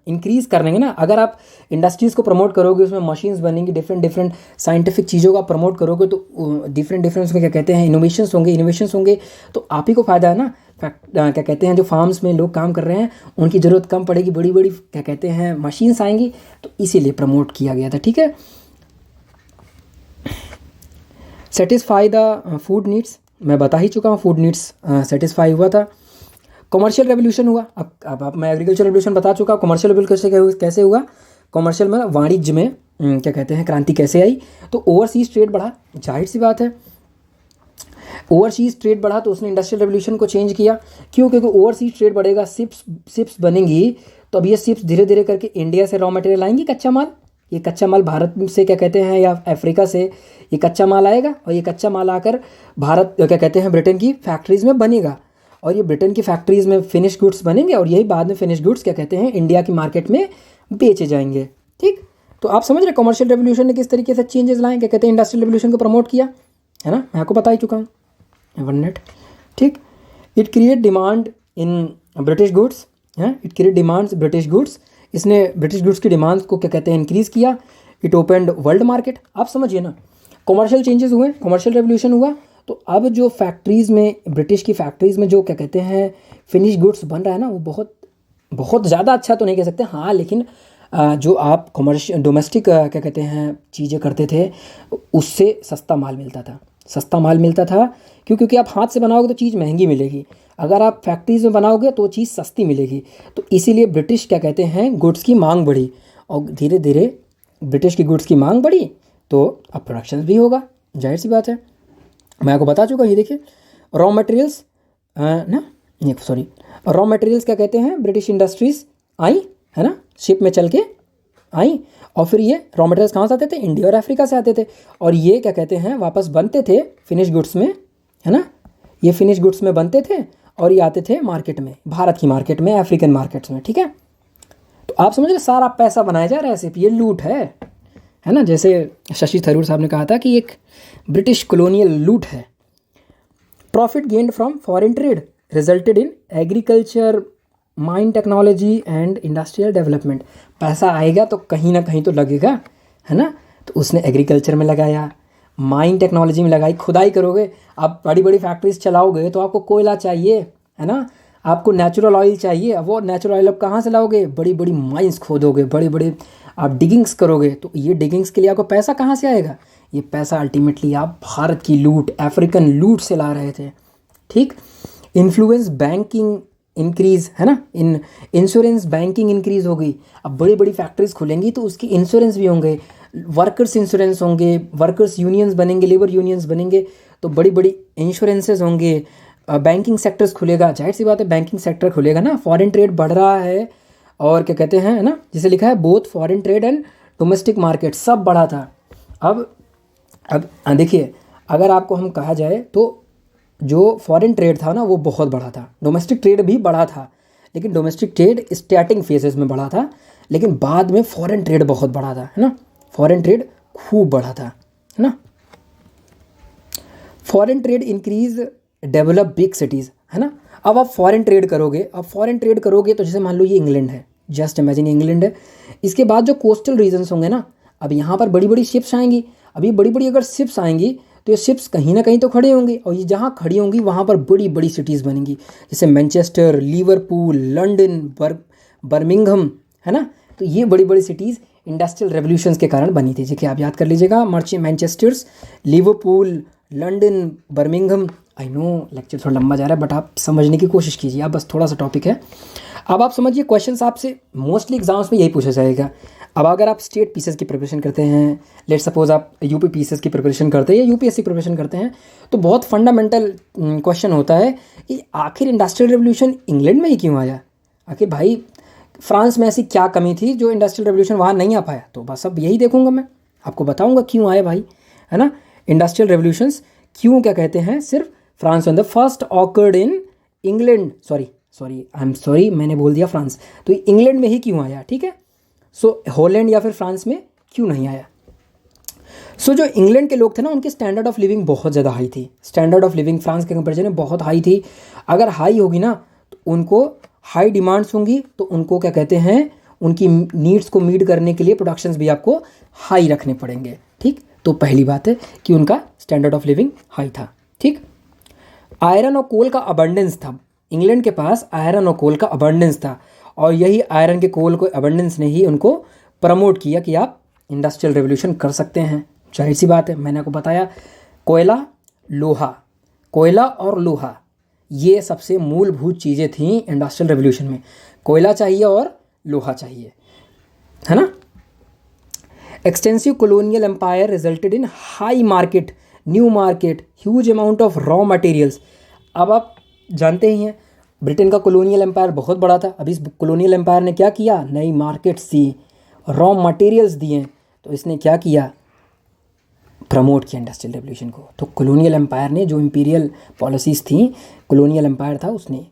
इंक्रीज़ कर देंगे ना। अगर आप इंडस्ट्रीज़ को प्रमोट करोगे, उसमें मशीन्स बनेंगी, डिफरेंट साइंटिफिक चीज़ों का प्रमोट करोगे तो डिफरेंट उसमें क्या कहते हैं इनोवेशंस होंगे तो आप ही को फ़ायदा है ना। क्या कहते हैं जो फार्म्स में लोग काम कर रहे हैं उनकी ज़रूरत कम पड़ेगी, बड़ी बड़ी क्या कहते हैं मशीन्स आएंगी, तो इसीलिए प्रमोट किया गया था। ठीक है, सेटिस्फाई द फूड नीड्स, मैं बता ही चुका हूँ, फूड नीड्स सेटिस्फाई हुआ था। कमर्शियल रेवोल्यूशन हुआ, अब मैं एग्रीकल्चर रेवोल्यूशन बता चुका, कमर्शियल रेवोल्यूशन कैसे हुआ, कमर्शियल में वाणिज्य में क्या कहते हैं क्रांति कैसे आई, तो ओवरसीज ट्रेड बढ़ा, जाहिर सी बात है ओवरसीज ट्रेड बढ़ा तो उसने इंडस्ट्रियल रेवोल्यूशन को चेंज किया। क्यों, क्योंकि ओवरसीज ट्रेड बढ़ेगा, शिप्स बनेंगी, तो अब ये शिप्स धीरे धीरे करके इंडिया से रॉ मटेरियल आएंगी, कच्चा माल, ये कच्चा माल भारत से क्या कहते हैं या अफ्रीका से ये कच्चा माल आएगा और ये कच्चा माल आकर भारत क्या कहते हैं ब्रिटेन की फैक्ट्रीज़ में बनेगा और ये ब्रिटेन की फैक्ट्रीज़ में फिनिश गुड्स बनेंगे और यही बाद में फिनिश गुड्स क्या कहते हैं इंडिया की मार्केट में बेचे जाएंगे। ठीक, तो आप समझ रहे कमर्शियल रेवोल्यूशन ने किस तरीके से चेंजेस लाए, क्या कहते हैं इंडस्ट्रियल रेवोल्यूशन को प्रमोट किया, है ना, मैं आपको बता ही चुका हूँ 1 मिनट। ठीक, it create demand in British goods, है, it create demands British goods, इसने ब्रिटिश गुड्स की डिमांड्स को क्या कहते हैं इंक्रीज़ किया। It opened world market. आप समझिए ना, कमर्शियल चेंजेस हुए, कमर्शियल रेवोल्यूशन हुआ, तो अब जो फैक्ट्रीज़ में ब्रिटिश की फैक्ट्रीज़ में जो क्या कहते हैं फिनिश गुड्स बन रहा है ना, वो बहुत बहुत ज़्यादा अच्छा तो नहीं कह सकते, हाँ, लेकिन जो आप कमर्शियल डोमेस्टिक क्या कहते हैं चीज़ें करते थे उससे सस्ता माल मिलता था, सस्ता माल मिलता था। क्योंकि आप हाथ से बनाओगे तो चीज़ महंगी मिलेगी, अगर आप फैक्ट्रीज़ में बनाओगे तो चीज़ सस्ती मिलेगी। तो इसीलिए ब्रिटिश क्या कहते हैं गुड्स की मांग बढ़ी और धीरे धीरे ब्रिटिश की गुड्स की मांग बढ़ी तो अब प्रोडक्शन भी होगा, जाहिर सी बात है। मैं आपको बता चुका, ये देखिए रॉ मटेरियल्स रॉ मटेरियल्स क्या कहते हैं ब्रिटिश इंडस्ट्रीज़ आई, है ना, शिप में चल के आई और फिर ये रॉ मटेरियल्स कहाँ से आते थे, इंडिया और अफ्रीका से आते थे और ये क्या कहते हैं वापस बनते थे फिनिश गुड्स में, है ना, ये फिनिश गुड्स में बनते थे और ये आते थे मार्केट में, भारत की मार्केट में, अफ्रीकन मार्केट्स में। ठीक है, तो आप समझ रहे सारा पैसा बनाया जा रहा है, सिर्फ ये लूट है ना, जैसे शशि थरूर साहब ने कहा था कि एक ब्रिटिश कॉलोनियल लूट है। Profit gained from foreign trade resulted in agriculture, mine technology and industrial development. पैसा आएगा तो कहीं ना कहीं तो लगेगा, है ना, तो उसने एग्रीकल्चर में लगाया, माइन टेक्नोलॉजी में लगाई, खुदाई करोगे, आप बड़ी बड़ी फैक्ट्रीज चलाओगे तो आपको कोयला चाहिए, है ना, आपको नेचुरल ऑयल चाहिए, वो नेचुरल ऑयल आप कहाँ से लाओगे, बड़ी बड़ी माइंस खोदोगे, बड़ी बड़ी आप डिगिंग्स करोगे, तो ये डिगिंग्स के लिए आपको पैसा कहाँ से आएगा, ये पैसा अल्टीमेटली आप भारत की लूट, अफ्रीकन लूट से ला रहे थे। ठीक, इन्फ्लुएंस बैंकिंग इंक्रीज़, है ना, इंश्योरेंस बैंकिंग इंक्रीज़ हो गई, अब बड़ी बड़ी फैक्ट्रीज खुलेंगी तो उसकी इंश्योरेंस भी होंगे, वर्कर्स इंश्योरेंस होंगे, वर्कर्स यूनियंस बनेंगे, लेबर यूनियंस बनेंगे तो बड़ी बड़ी इंश्योरेंसेज होंगे, बैंकिंग सेक्टर्स खुलेगा, जाहिर सी बात है बैंकिंग सेक्टर खुलेगा ना, फॉरेन ट्रेड बढ़ रहा है और क्या कहते हैं, है ना, जिसे लिखा है both foreign trade and domestic market सब बढ़ा था। अब देखिए, अगर आपको हम कहा जाए तो जो फॉरेन ट्रेड था ना वो बहुत बढ़ा था, डोमेस्टिक ट्रेड भी बढ़ा था, लेकिन डोमेस्टिक ट्रेड स्टार्टिंग फेजेस में बढ़ा था, लेकिन बाद में फॉरेन ट्रेड बहुत बढ़ा था, है ना, फॉरेन ट्रेड खूब बढ़ा था, है ना। Foreign trade increase develop big cities, है ना। अब आप फॉरेन ट्रेड करोगे, तो जैसे मान लो ये इंग्लैंड है, जस्ट इमेजिन इंग्लैंड है, इसके बाद जो कोस्टल रीजन्स होंगे ना, अब यहाँ पर बड़ी बड़ी शिप्स आएंगी, अभी बड़ी बड़ी अगर शिप्स आएंगी तो ये शिप्स कहीं ना कहीं तो खड़ी होंगी और ये जहाँ खड़ी होंगी वहाँ पर बड़ी बड़ी सिटीज़ बनेंगी, जैसे मैनचेस्टर, लिवरपूल, लंदन, बर्मिंघम, है ना। तो ये बड़ी बड़ी सिटीज़ इंडस्ट्रियल रेवोल्यूशंस के कारण बनी थी, जैसे आप याद कर लीजिएगा, Manchesters, Liverpool, London, Birmingham. I know lecture थोड़ा लंबा जा रहा है बट आप समझने की कोशिश कीजिए, आप बस थोड़ा सा टॉपिक है। अब आप समझिए क्वेश्चंस आपसे मोस्टली एग्जाम्स में यही पूछा जाएगा। अब अगर आप स्टेट पीसेस की प्रिपरेशन करते हैं, लेट सपोज आप यूपी पीसेस की प्रिपरेशन करते हैं या यूपीएससी प्रिपरेशन करते हैं, तो बहुत फंडामेंटल क्वेश्चन होता है कि आखिर इंडस्ट्रियल रेवोल्यूशन इंग्लैंड में ही क्यों आया, आखिर भाई फ्रांस में ऐसी क्या कमी थी जो इंडस्ट्रियल रेवोल्यूशन वहाँ नहीं आ पाया। तो बस अब यही देखूंगा, मैं आपको बताऊंगा क्यों आया भाई, है ना, इंडस्ट्रियल क्यों क्या कहते हैं सिर्फ फ्रांस में। The first occurred in England, sorry मैंने बोल दिया फ्रांस, तो इंग्लैंड में ही क्यों आया, ठीक है। सो हॉलैंड या फिर फ्रांस में क्यों नहीं आया। सो जो इंग्लैंड के लोग थे ना, उनकी स्टैंडर्ड ऑफ लिविंग बहुत ज़्यादा हाई थी, स्टैंडर्ड ऑफ लिविंग फ्रांस के कंपेरिजन में बहुत हाई थी। अगर हाई होगी ना तो उनको हाई डिमांड्स होंगी, तो उनको क्या कहते हैं उनकी नीड्स को मीट करने के लिए प्रोडक्शंस भी आपको हाई रखने पड़ेंगे, ठीक। तो पहली बात है कि उनका स्टैंडर्ड ऑफ लिविंग हाई था, ठीक। आयरन और कोल का अबंडेंस था, इंग्लैंड के पास आयरन और कोल का अबंडेंस था और यही आयरन के कोल को अबंडेंस ने ही उनको प्रमोट किया कि आप इंडस्ट्रियल रेवोल्यूशन कर सकते हैं। जाहिर सी बात है, मैंने आपको बताया कोयला और लोहा ये सबसे मूलभूत चीज़ें थीं इंडस्ट्रियल रेवोल्यूशन में, कोयला चाहिए और लोहा चाहिए, है ना। Extensive colonial empire resulted in high market, new market, huge amount of raw materials. अब आप जानते ही हैं ब्रिटेन का कॉलोनियल एम्पायर बहुत बड़ा था, अभी इस कॉलोनियल एम्पायर ने क्या किया, नई मार्केट्स दी, रॉ मटेरियल्स दिए, तो इसने क्या किया, प्रमोट किया इंडस्ट्रियल रेवोल्यूशन को। तो कॉलोनियल एम्पायर ने, जो इंपीरियल पॉलिसीज़ थी, कॉलोनियल एम्पायर था, उसने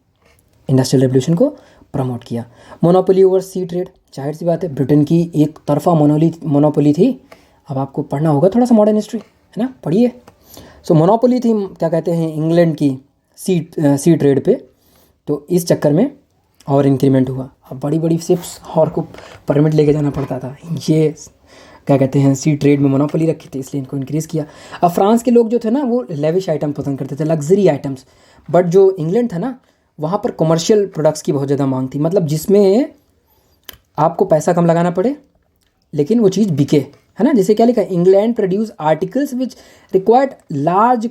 इंडस्ट्रियल रेवोल्यूशन को प्रमोट किया। मोनोपोली ओवर सी ट्रेड, जाहिर सी बात है ब्रिटेन की एक तरफा मोनोपोली थी। अब आपको पढ़ना होगा थोड़ा सा मॉडर्न हिस्ट्री, है ना, पढ़िए। सो मोनोपोली थी, क्या कहते हैं, इंग्लैंड की सी ट्रेड पे। तो इस चक्कर में और इंक्रीमेंट हुआ। अब बड़ी बड़ी शिप्स और को परमिट लेके जाना पड़ता था, ये क्या कहते हैं सी ट्रेड में मोनोपोली रखी थी, इसलिए इनको इंक्रीज़ किया। अब फ्रांस के लोग जो थे ना, वो लेविश आइटम पसंद करते थे, लग्जरी आइटम्स। बट जो इंग्लैंड था ना, वहाँ पर कमर्शियल प्रोडक्ट्स की बहुत ज़्यादा मांग थी, मतलब जिसमें आपको पैसा कम लगाना पड़े लेकिन वो चीज़ बिके, है ना। जैसे क्या लिखा है, England produce articles which required large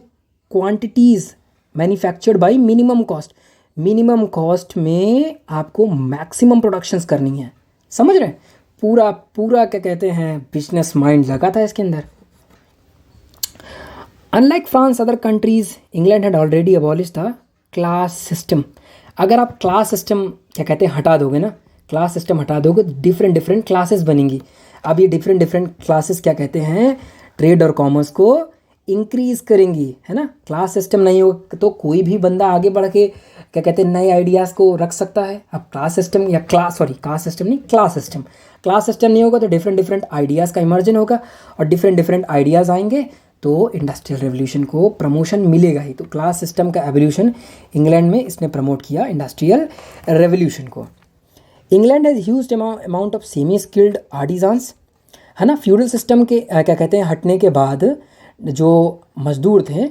quantities manufactured by minimum cost. Minimum cost में आपको मैक्सिमम प्रोडक्शंस करनी है, समझ रहे हैं। पूरा पूरा क्या कहते हैं बिजनेस माइंड लगा था इसके अंदर। Unlike France other countries, England had already abolish था क्लास सिस्टम। अगर आप क्लास सिस्टम क्या कहते हैं हटा दोगे ना, क्लास सिस्टम हटा दोगे तो डिफरेंट डिफरेंट क्लासेस बनेंगी। अब ये डिफरेंट डिफरेंट क्लासेस क्या कहते हैं ट्रेड और कॉमर्स को इंक्रीज़ करेंगी, है ना। क्लास सिस्टम नहीं हो तो कोई भी बंदा आगे बढ़ के क्या कहते हैं नए आइडियाज़ को रख सकता है। अब क्लास सिस्टम या क्लास सिस्टम नहीं होगा तो डिफरेंट डिफरेंट आइडियाज़ का इमर्जन होगा, और डिफरेंट डिफरेंट आइडियाज़ आएंगे तो इंडस्ट्रियल रेवोल्यूशन को प्रमोशन मिलेगा ही। तो क्लास सिस्टम का एवोल्यूशन इंग्लैंड में इसने प्रमोट किया इंडस्ट्रियल रेवोल्यूशन को। England has huge amount of semi skilled artisans, है ना। फ्यूडल सिस्टम के क्या कहते हैं हटने के बाद जो मज़दूर थे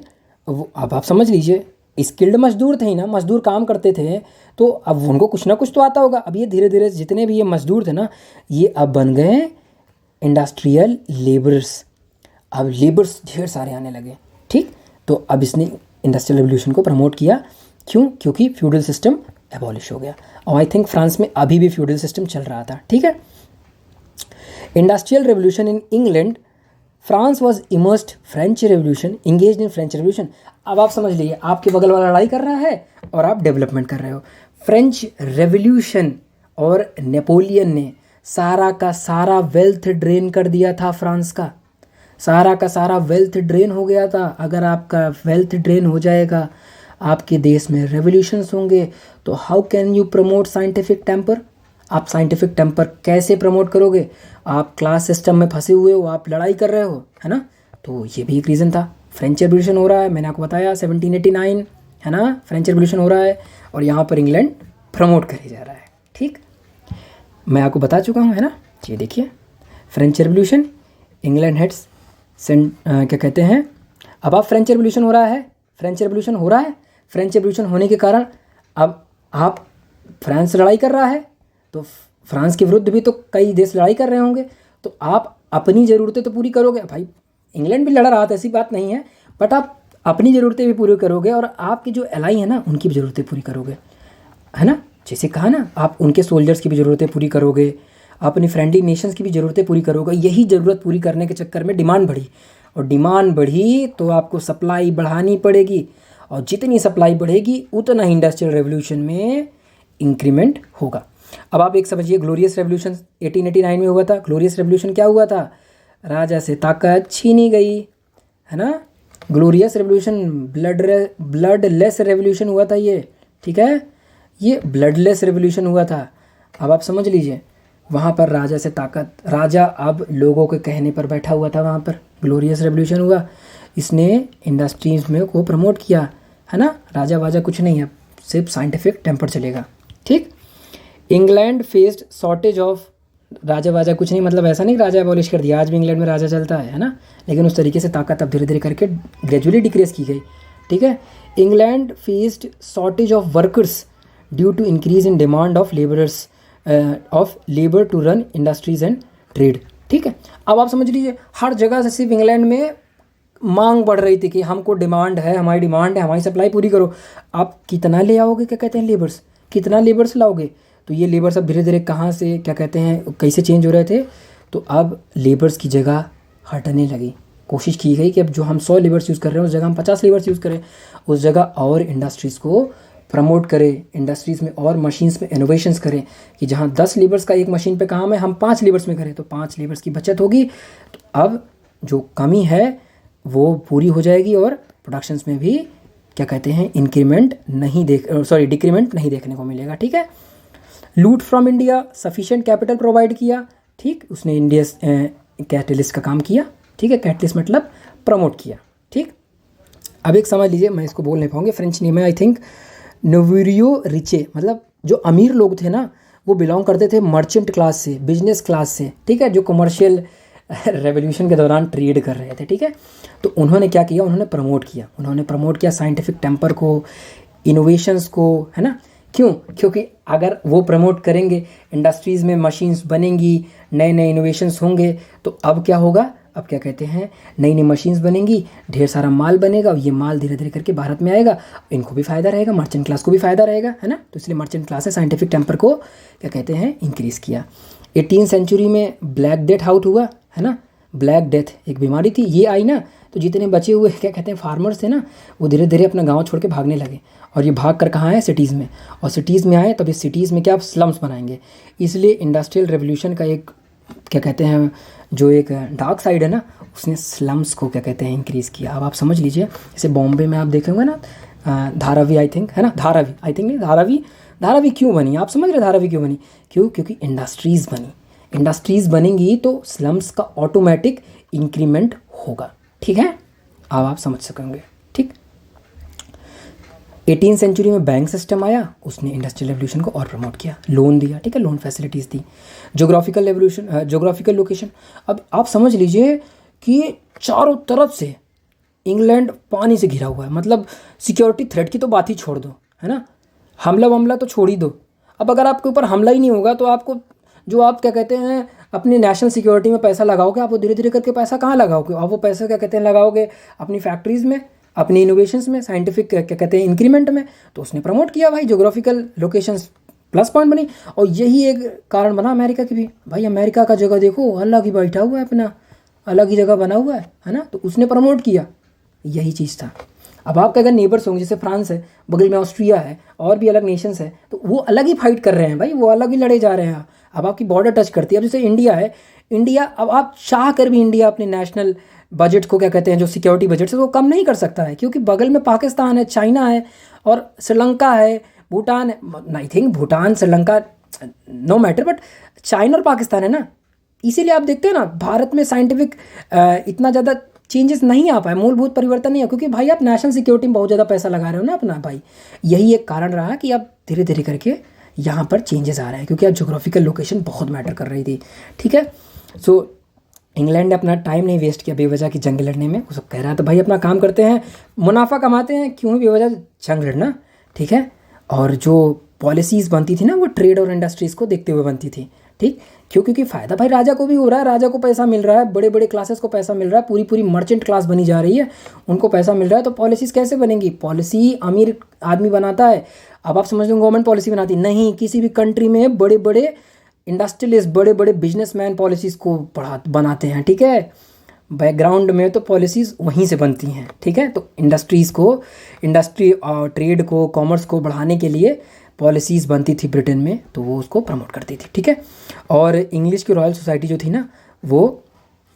वो, अब आप समझ लीजिए स्किल्ड मज़दूर थे ही ना, मज़दूर काम करते थे तो अब उनको कुछ ना कुछ तो आता होगा। अब ये धीरे धीरे जितने भी ये मज़दूर थे ना, ये अब बन गए इंडस्ट्रियल लेबर्स। अब लेबर्स ढेर सारे आने लगे, ठीक। तो अब इसने इंडस्ट्रियल रेवोल्यूशन को प्रमोट किया, क्यों, क्योंकि फ्यूडल सिस्टम एबॉलिश हो गया। और आई थिंक फ्रांस में अभी भी फ्यूडल सिस्टम चल रहा था, ठीक है। Industrial revolution in England, France was immersed French revolution, engage in French revolution. अब आप समझ लीजिए आपके बगल वाला लड़ाई कर रहा है और आप डेवलपमेंट कर रहे हो। फ्रेंच रेवोल्यूशन और नेपोलियन ने सारा का सारा वेल्थ ड्रेन कर दिया था फ्रांस का, सारा का सारा वेल्थ ड्रेन हो गया था। अगर आपका वेल्थ ड्रेन हो जाएगा, आपके देश में रेवोल्यूशंस होंगे, तो how can you promote scientific temper. आप साइंटिफिक टेम्पर कैसे प्रमोट करोगे, आप क्लास सिस्टम में फंसे हुए हो, आप लड़ाई कर रहे हो, है ना। तो ये भी एक रीज़न था। फ्रेंच रेवोल्यूशन हो रहा है, मैंने आपको बताया 1789, है ना, फ्रेंच रेवोल्यूशन हो रहा है और यहाँ पर इंग्लैंड प्रमोट करे जा रहा है, ठीक। मैं आपको बता चुका हूँ, है ना। ये देखिए फ्रेंच रेवोल्यूशन, इंग्लैंड हेड्स क्या कहते हैं। अब आप फ्रेंच रेवोल्यूशन हो रहा है, फ्रेंच रेवोल्यूशन हो रहा है, फ्रेंच रेवोल्यूशन होने के कारण अब आप फ्रांस लड़ाई कर रहा है तो फ्रांस के विरुद्ध भी तो कई देश लड़ाई कर रहे होंगे, तो आप अपनी ज़रूरतें तो पूरी करोगे। भाई इंग्लैंड भी लड़ रहा था, ऐसी बात नहीं है, बट आप अपनी ज़रूरतें भी पूरी करोगे और आपकी जो एलाई है ना उनकी भी ज़रूरतें पूरी करोगे, है ना। जैसे कहा ना, आप उनके सोल्जर्स की भी ज़रूरतें पूरी करोगे, अपनी फ्रेंडली नेशंस की भी ज़रूरतें पूरी करोगे। यही ज़रूरत पूरी करने के चक्कर में डिमांड बढ़ी, और डिमांड बढ़ी तो आपको सप्लाई बढ़ानी पड़ेगी, और जितनी सप्लाई बढ़ेगी उतना ही इंडस्ट्रियल रेवोल्यूशन में इंक्रीमेंट होगा। अब आप एक समझिए, ग्लोरियस रेवोल्यूशन 1889 में हुआ था। ग्लोरियस रेवोल्यूशन क्या हुआ था, राजा से ताकत छीनी गई, है ना। ग्लोरियस रेवोल्यूशन ब्लडलेस रेवोल्यूशन हुआ था ये, ठीक है, ये ब्लडलेस रेवोल्यूशन हुआ था। अब आप समझ लीजिए, वहाँ पर राजा से ताकत, राजा अब लोगों के कहने पर बैठा हुआ था, वहाँ पर ग्लोरियस रेवोल्यूशन हुआ। इसने इंडस्ट्रीज में को प्रमोट किया, है ना। राजा वाजा कुछ नहीं है, सिर्फ साइंटिफिक टेम्पर चलेगा, ठीक। इंग्लैंड फेस्ड शॉर्टेज ऑफ, राजा वाजा कुछ नहीं, मतलब ऐसा नहीं राजा एबॉलिश कर दिया, आज भी इंग्लैंड में राजा चलता है ना, लेकिन उस तरीके से ताकत अब धीरे धीरे करके ग्रेजुअली डिक्रीज की गई, ठीक है। England faced shortage of workers due to increase in demand of labour to run industries and trade, ठीक है। अब आप समझ लीजिए, हर जगह से सिर्फ इंग्लैंड में मांग बढ़ रही थी कि हमको डिमांड है, हमारी डिमांड है, हमारी सप्लाई पूरी करो। आप कितना ले आओगे, क्या कहते हैं लेबर्स, कितना लेबर्स लाओगे। तो ये लेबर्स अब धीरे धीरे कहाँ से क्या कहते हैं कैसे चेंज हो रहे थे, तो अब लेबर्स की जगह हटने लगी। कोशिश की गई कि अब जो हम 100 लेबर्स यूज़ कर रहे हैं उस जगह हम 50 लेबर्स यूज़ करें, उस जगह और इंडस्ट्रीज़ को प्रमोट करें इंडस्ट्रीज़ में और मशीन्स में इनोवेशंस करें कि जहाँ 10 लीवर्स का एक मशीन पे काम है हम 5 लीवर्स में करें तो 5 लीवर्स की बचत होगी। तो अब जो कमी है वो पूरी हो जाएगी और प्रोडक्शंस में भी क्या कहते हैं डिक्रीमेंट नहीं देखने को मिलेगा। ठीक है। लूट from India, sufficient capital provide किया। ठीक, उसने इंडिया कैटलिस्ट का काम किया। ठीक है, कैटलिस्ट मतलब प्रमोट किया। ठीक, अब एक समझ लीजिए, मैं इसको बोल नहीं पाऊंगे, फ्रेंच नेम है आई थिंक नोवेरियो रिचे, मतलब जो अमीर लोग थे ना वो बिलोंग करते थे मर्चेंट क्लास से, बिजनेस क्लास से। ठीक है, जो कमर्शियल रेवोल्यूशन के दौरान ट्रेड कर रहे थे। ठीक है, तो उन्होंने क्या किया, उन्होंने प्रमोट किया साइंटिफिक टेम्पर को, इनोवेशंस को, है ना। क्यों? क्योंकि अगर वो प्रमोट करेंगे इंडस्ट्रीज़ में मशीन्स बनेंगी, नए नए इनोवेशंस होंगे, तो अब क्या होगा, अब क्या कहते हैं नई नई मशीन्स बनेंगी, ढेर सारा माल बनेगा, ये माल धीरे धीरे करके भारत में आएगा, इनको भी फ़ायदा रहेगा, मर्चेंट क्लास को भी फ़ायदा रहेगा, है ना। तो इसलिए मर्चेंट क्लास ने साइंटिफिक टेम्पर को क्या कहते हैं इंक्रीज़ किया। 18वीं सेंचुरी में ब्लैक डेथ आउट हुआ, है ना। ब्लैक डेथ एक बीमारी थी, ये आई ना, तो जितने बचे हुए क्या कहते हैं फार्मर्स थे ना वो धीरे धीरे अपना गाँव छोड़ के भागने लगे, और ये भाग कर कहाँ आए, सिटीज़ में। और सिटीज़ में आए तब इस सिटीज़ में क्या स्लम्स बनाएंगे। इसलिए इंडस्ट्रियल रेवोल्यूशन का एक क्या कहते हैं जो एक डार्क साइड है ना, उसने स्लम्स को क्या कहते हैं इंक्रीज़ किया। अब आप समझ लीजिए, जैसे बॉम्बे में आप देखेंगे ना धारावी आई थिंक, है ना, धारावी आई थिंक नहीं, धारावी क्यों बनी, आप समझ रहे धारावी क्यों बनी? क्योंकि इंडस्ट्रीज़ बनी। इंडस्ट्रीज़ बनेंगी तो स्लम्स का ऑटोमेटिक इंक्रीमेंट होगा। ठीक है, अब आप समझ सकेंगे। ठीक, 18वीं सेंचुरी में बैंक सिस्टम आया, उसने इंडस्ट्रियल रेवोल्यूशन को और प्रमोट किया, लोन दिया। ठीक है, लोन फैसिलिटीज़ दी। जोग्राफिकल लोकेशन, अब आप समझ लीजिए कि चारों तरफ से इंग्लैंड पानी से घिरा हुआ है, मतलब सिक्योरिटी थ्रेट की तो बात ही छोड़ दो, है ना, हमला तो छोड़ ही दो। अब अगर आपके ऊपर हमला ही नहीं होगा तो आपको जो आप क्या कहते हैं अपनी नेशनल सिक्योरिटी में पैसा लगाओगे, आप वो धीरे धीरे करके पैसा कहाँ लगाओगे, आप वो पैसा क्या कहते हैं लगाओगे अपनी फैक्ट्रीज़ में, अपनी इनोवेशंस में, साइंटिफिक क्या कहते हैं इंक्रीमेंट में। तो उसने प्रमोट किया भाई, जोग्राफिकल लोकेशंस प्लस पॉइंट बनी। और यही एक कारण बना अमेरिका की भी, भाई अमेरिका का जगह देखो अलग ही बैठा हुआ है, अपना अलग ही जगह बना हुआ है ना, तो उसने प्रमोट किया, यही चीज़ था। अब आपके अगर नेबर्स होंगे, जैसे फ्रांस है, बगल में ऑस्ट्रिया है, और भी अलग नेशंस है, तो वो अलग ही फाइट कर रहे हैं भाई, वो अलग ही लड़े जा रहे हैं। अब आपकी बॉर्डर टच करती है। अब जैसे इंडिया है, इंडिया अब आप चाह कर भी इंडिया अपने नेशनल बजट को क्या कहते हैं जो सिक्योरिटी बजट से वो कम नहीं कर सकता है, क्योंकि बगल में पाकिस्तान है, चाइना है और श्रीलंका है, भूटान है। I think Bhutan, Sri Lanka no matter, but China और पाकिस्तान है ना। इसीलिए आप देखते हैं ना भारत में साइंटिफिक इतना ज़्यादा चेंजेस नहीं आ पाए, मूलभूत परिवर्तन नहीं है, क्योंकि भाई आप नेशनल सिक्योरिटी में बहुत ज़्यादा पैसा लगा रहे हो ना अपना भाई। यही एक कारण रहा कि अब धीरे धीरे करके यहाँ पर चेंजेस आ रहे हैं, क्योंकि अब जोग्राफिकल लोकेशन बहुत मैटर कर रही थी। ठीक है, सो इंग्लैंड ने अपना टाइम नहीं वेस्ट किया बेवजह की जंग लड़ने में। वो सब कह रहा था भाई अपना काम करते हैं, मुनाफा कमाते हैं, क्यों ही बेवजह जंग लड़ना। ठीक है, और जो पॉलिसीज़ बनती थी ना वो ट्रेड और इंडस्ट्रीज़ को देखते हुए बनती थी। ठीक, क्योंकि फ़ायदा भाई राजा को भी हो रहा है, राजा को पैसा मिल रहा है, बड़े बड़े क्लासेस को पैसा मिल रहा है, पूरी मर्चेंट क्लास बनी जा रही है, उनको पैसा मिल रहा है, तो पॉलिसीज़ कैसे बनेंगी? पॉलिसी अमीर आदमी बनाता है। अब आप समझ लो गवर्नमेंट पॉलिसी बनाती नहीं, किसी भी कंट्री में बड़े बड़े इंडस्ट्रियलिस्ट, बड़े बड़े बिजनेसमैन पॉलिसीज़ को बनाते हैं। ठीक है, बैकग्राउंड में तो पॉलिसीज़ वहीं से बनती हैं। ठीक है, तो इंडस्ट्री और ट्रेड को, कॉमर्स को बढ़ाने के लिए पॉलिसीज़ बनती थी ब्रिटेन में, तो वो उसको प्रमोट करती थी। ठीक है, और इंग्लिश की रॉयल सोसाइटी जो थी ना वो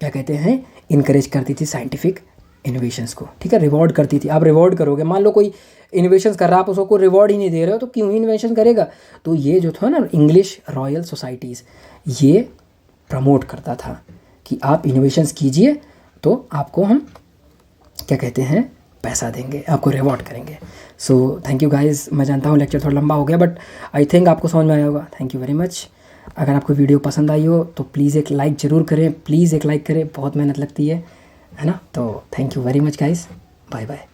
क्या कहते हैं इनकरेज करती थी साइंटिफिक इनोवेशंस को। ठीक है, रिवॉर्ड करती थी। आप रिवॉर्ड करोगे, मान लो कोई इनोवेशंस कर रहा है, आप उसको रिवॉर्ड ही नहीं दे रहे हो तो क्यों ही इन्वेशन करेगा। तो ये जो था ना इंग्लिश रॉयल सोसाइटीज़, ये प्रमोट करता था कि आप इनोवेशंस कीजिए तो आपको हम क्या कहते हैं पैसा देंगे, आपको रिवॉर्ड करेंगे। सो थैंक यू गाइस, मैं जानता हूँ लेक्चर थोड़ा लंबा हो गया, बट आई थिंक आपको समझ में आया होगा। Thank you very much. अगर आपको वीडियो पसंद आई हो तो प्लीज़ एक लाइक ज़रूर करें, प्लीज़ एक लाइक करें, बहुत मेहनत लगती है ना। तो thank you very much guys, bye bye.